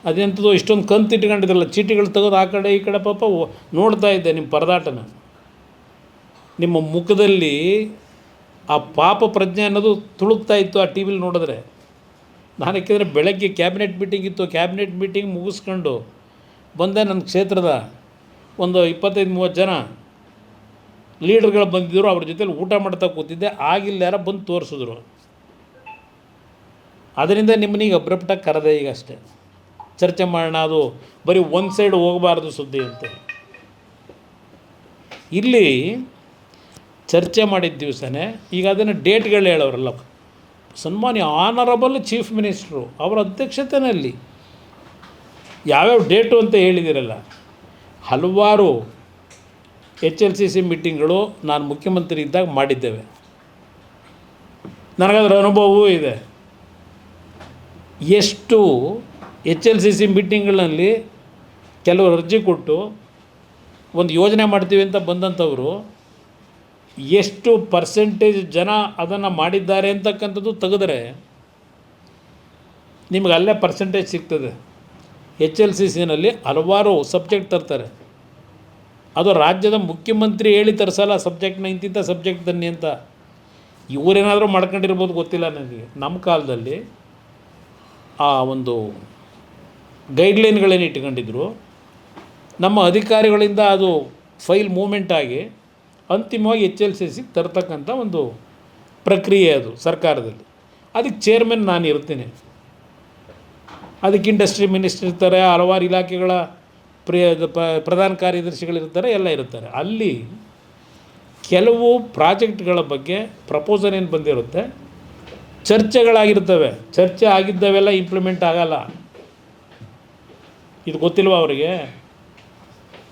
ಅದೆಂಥದ್ದು ಇಷ್ಟೊಂದು ಕಂತು ಇಟ್ಕೊಂಡಿದ್ರಲ್ಲ, ಚೀಟಿಗಳು ತೆಗೆದು ಆ ಕಡೆ ಈ ಕಡೆ ಪಾಪ ನೋಡ್ತಾ ಇದ್ದೆ ನಿಮ್ಮ ಪರದಾಟನ. ನಿಮ್ಮ ಮುಖದಲ್ಲಿ ಆ ಪಾಪ ಪ್ರಜ್ಞೆ ಅನ್ನೋದು ತುಳುಕ್ತಾ ಇತ್ತು ಆ ಟಿ ವಿಲಿ ನೋಡಿದ್ರೆ. ನಾನು ಯಾಕೆಂದರೆ ಬೆಳಗ್ಗೆ ಕ್ಯಾಬಿನೆಟ್ ಮೀಟಿಂಗ್ ಇತ್ತು, ಕ್ಯಾಬಿನೆಟ್ ಮೀಟಿಂಗ್ ಮುಗಿಸ್ಕೊಂಡು ಬಂದೆ. ನನ್ನ ಕ್ಷೇತ್ರದ ಒಂದು 25-30 ಜನ ಲೀಡರ್ಗಳು ಬಂದಿದ್ದರು, ಅವ್ರ ಜೊತೆಲಿ ಊಟ ಮಾಡ್ತಾ ಕೂತಿದ್ದೆ. ಆಗಿಲ್ಲ ಯಾರೋ ಬಂದು ತೋರಿಸಿದ್ರು. ಅದರಿಂದ ನಿಮ್ಮನ್ನೀಗ ಅಬ್ರಪ್ಟಾಗಿ ಕರೆದೆ ಈಗ ಅಷ್ಟೇ, ಚರ್ಚೆ ಮಾಡೋಣ. ಅದು ಬರೀ ಒಂದು ಸೈಡ್ ಹೋಗಬಾರ್ದು ಸುದ್ದಿ ಅಂತ. ಇಲ್ಲಿ ಚರ್ಚೆ ಮಾಡಿದ ದಿವಸನೇ ಈಗ ಅದನ್ನು ಡೇಟ್ಗಳು ಹೇಳೋರಲ್ಲ, ಸನ್ಮಾನ್ಯ ಆನರಬಲ್ ಚೀಫ್ ಮಿನಿಸ್ಟ್ರು ಅವರ ಅಧ್ಯಕ್ಷತೆಯಲ್ಲಿ ಯಾವ್ಯಾವ ಡೇಟು ಅಂತ ಹೇಳಿದಿರಲ್ಲ. ಹಲವಾರು HLCC ಮೀಟಿಂಗ್ಗಳು ನಾನು ಮುಖ್ಯಮಂತ್ರಿ ಇದ್ದಾಗ ಮಾಡಿದ್ದೇವೆ. ನನಗದರ ಅನುಭವವೂ ಇದೆ. ಎಷ್ಟು HLCC ಮೀಟಿಂಗ್ಗಳಲ್ಲಿ ಕೆಲವರು ಅರ್ಜಿ ಕೊಟ್ಟು ಒಂದು ಯೋಜನೆ ಮಾಡ್ತೀವಿ ಅಂತ ಬಂದಂಥವರು ಎಷ್ಟು ಪರ್ಸೆಂಟೇಜ್ ಜನ ಅದನ್ನು ಮಾಡಿದ್ದಾರೆ ಅಂತಕ್ಕಂಥದ್ದು ತೆಗೆದ್ರೆ ನಿಮಗೆ ಅಲ್ಲೇ ಪರ್ಸೆಂಟೇಜ್ ಸಿಗ್ತದೆ. HLCCನಲ್ಲಿ ಹಲವಾರು ಸಬ್ಜೆಕ್ಟ್ ತರ್ತಾರೆ. ಅದು ರಾಜ್ಯದ ಮುಖ್ಯಮಂತ್ರಿ ಹೇಳಿ ತರಿಸಲ್ಲ, ಸಬ್ಜೆಕ್ಟ್ನ ಇಂತಿಂಥ ಸಬ್ಜೆಕ್ಟ್ ತನ್ನಿ ಅಂತ. ಇವರೇನಾದರೂ ಮಾಡ್ಕೊಂಡಿರ್ಬೋದು ಗೊತ್ತಿಲ್ಲ ನನಗೆ. ನಮ್ಮ ಕಾಲದಲ್ಲಿ ಆ ಒಂದು ಗೈಡ್ಲೈನ್ಗಳೇನು ಇಟ್ಕೊಂಡಿದ್ರು, ನಮ್ಮ ಅಧಿಕಾರಿಗಳಿಂದ ಅದು ಫೈಲ್ ಮೂವ್ಮೆಂಟ್ ಆಗಿ ಅಂತಿಮವಾಗಿ HLCCಗೆ ತರ್ತಕ್ಕಂಥ ಒಂದು ಪ್ರಕ್ರಿಯೆ ಅದು ಸರ್ಕಾರದಲ್ಲಿ. ಅದಕ್ಕೆ ಚೇರ್ಮನ್ ನಾನು ಇರ್ತೀನಿ. ಅದಕ್ಕೆ ಇಂಡಸ್ಟ್ರಿ ಮಿನಿಸ್ಟರ್ ಇರ್ತಾರೆ, ಹಲವಾರು ಇಲಾಖೆಗಳ ಪ್ರಧಾನ ಕಾರ್ಯದರ್ಶಿಗಳಿರ್ತಾರೆ, ಎಲ್ಲ ಇರ್ತಾರೆ. ಅಲ್ಲಿ ಕೆಲವು ಪ್ರಾಜೆಕ್ಟ್ಗಳ ಬಗ್ಗೆ ಪ್ರಪೋಸಲ್ ಏನು ಬಂದಿರುತ್ತೆ, ಚರ್ಚೆಗಳಾಗಿರ್ತವೆ. ಚರ್ಚೆ ಆಗಿದ್ದವೆಲ್ಲ ಇಂಪ್ಲಿಮೆಂಟ್ ಆಗಲ್ಲ. ಇದು ಗೊತ್ತಿಲ್ವ ಅವರಿಗೆ?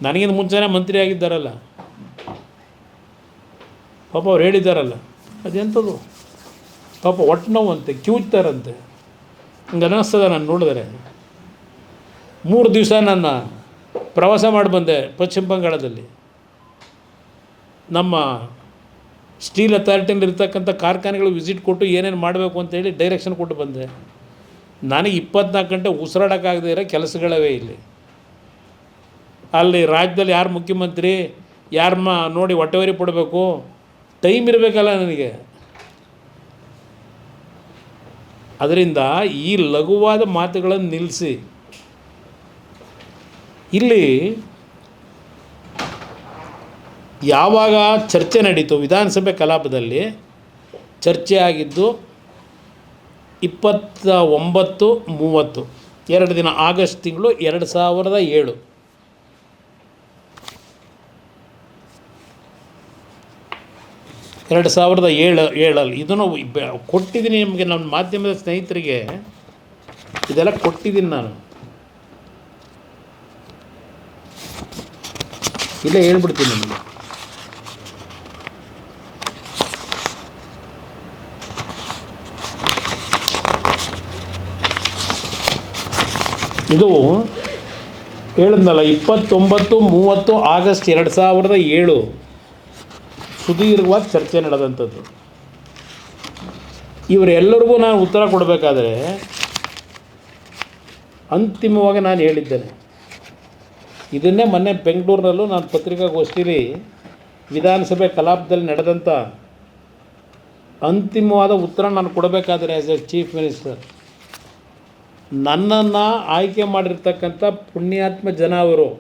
ನನಗಿಂತ ಮುಂಚೆನೇ ಮಂತ್ರಿ ಆಗಿದ್ದಾರಲ್ಲ ಪಾಪ, ಅವ್ರು ಹೇಳಿದ್ದಾರಲ್ಲ, ಅದೆಂಥದ್ದು ಪಾಪ ಒಟ್ಟು ನೋವಂತೆ, ಕಿವುಚ್ತಾರಂತೆ. ಹಂಗೆ ಅನ್ನಿಸ್ತದೆ. ನಾನು ನೋಡಿದರೆ 3 ದಿವಸ ನನ್ನ ಪ್ರವಾಸ ಮಾಡಿ ಬಂದೆ ಪಶ್ಚಿಮ ಬಂಗಾಳದಲ್ಲಿ. ನಮ್ಮ ಸ್ಟೀಲ್ ಅಥಾರಿಟಿಯಲ್ಲಿ ಇರ್ತಕ್ಕಂಥ ಕಾರ್ಖಾನೆಗಳು ವಿಸಿಟ್ ಕೊಟ್ಟು ಏನೇನು ಮಾಡಬೇಕು ಅಂತೇಳಿ ಡೈರೆಕ್ಷನ್ ಕೊಟ್ಟು ಬಂದೆ. ನನಗೆ 24 ಗಂಟೆ ಉಸಿರಾಡೋಕ್ಕಾಗದೇ ಇರೋ ಕೆಲಸಗಳವೇ ಇಲ್ಲಿ. ಅಲ್ಲಿ ರಾಜ್ಯದಲ್ಲಿ ಯಾರು ಮುಖ್ಯಮಂತ್ರಿ, ಯಾರನ್ನ ನೋಡಿ ಹೊಟ್ಟೆವರಿ ಪಡಬೇಕು, ಟೈಮ್ ಇರಬೇಕಲ್ಲ ನನಗೆ. ಅದರಿಂದ ಈ ಲಘುವಾದ ಮಾತುಗಳನ್ನು ನಿಲ್ಲಿಸಿ, ಇಲ್ಲಿ ಯಾವಾಗ ಚರ್ಚೆ ನಡೀತು ವಿಧಾನಸಭೆ ಕಲಾಪದಲ್ಲಿ, ಚರ್ಚೆ ಆಗಿದ್ದು 29-30 2 ದಿನ, ಆಗಸ್ಟ್ ತಿಂಗಳು 2007. ಇದನ್ನು ಕೊಟ್ಟಿದ್ದೀನಿ ನಿಮಗೆ, ನನ್ನ ಮಾಧ್ಯಮದ ಸ್ನೇಹಿತರಿಗೆ ಇದೆಲ್ಲ ಕೊಟ್ಟಿದ್ದೀನಿ ನಾನು. ಇಲ್ಲೇ ಹೇಳ್ಬಿಡ್ತೀನಿ ನಿಮಗೆ. ಇದು ಹೇಳಿದ್ನಲ್ಲ, 29-30 ಆಗಸ್ಟ್ 2007 ಸುದೀರ್ಘವಾಗಿ ಚರ್ಚೆ ನಡೆದಂಥದ್ದು. ಇವರೆಲ್ಲರಿಗೂ ನಾನು ಉತ್ತರ ಕೊಡಬೇಕಾದ್ರೆ ಅಂತಿಮವಾಗಿ ನಾನು ಹೇಳಿದ್ದೇನೆ. ಇದನ್ನೇ ಮೊನ್ನೆ ಬೆಂಗಳೂರಿನಲ್ಲೂ ನಾನು ಪತ್ರಿಕಾಗೋಷ್ಠಿಲಿ ವಿಧಾನಸಭೆ ಕಲಾಪದಲ್ಲಿ ನಡೆದಂಥ ಅಂತಿಮವಾದ ಉತ್ತರ ನಾನು ಕೊಡಬೇಕಾದ್ರೆ ಆ್ಯಸ್ ಎ ಚೀಫ್ ಮಿನಿಸ್ಟರ್, ನನ್ನನ್ನು ಆಯ್ಕೆ ಮಾಡಿರ್ತಕ್ಕಂಥ ಪುಣ್ಯಾತ್ಮ ಜನ ಅವರು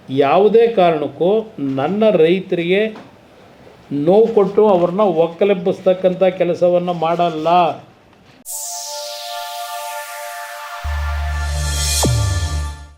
ಯಾವುದೇ ಕಾರಣಕ್ಕೂ ನನ್ನ ರೈತರಿಗೆ ನೋವು ಕೊಟ್ಟು ಅವ್ರನ್ನ ಒಕ್ಕಲೆಬ್ಬಿಸ್ತಕ್ಕಂಥ ಕೆಲಸವನ್ನು ಮಾಡಲ್ಲ.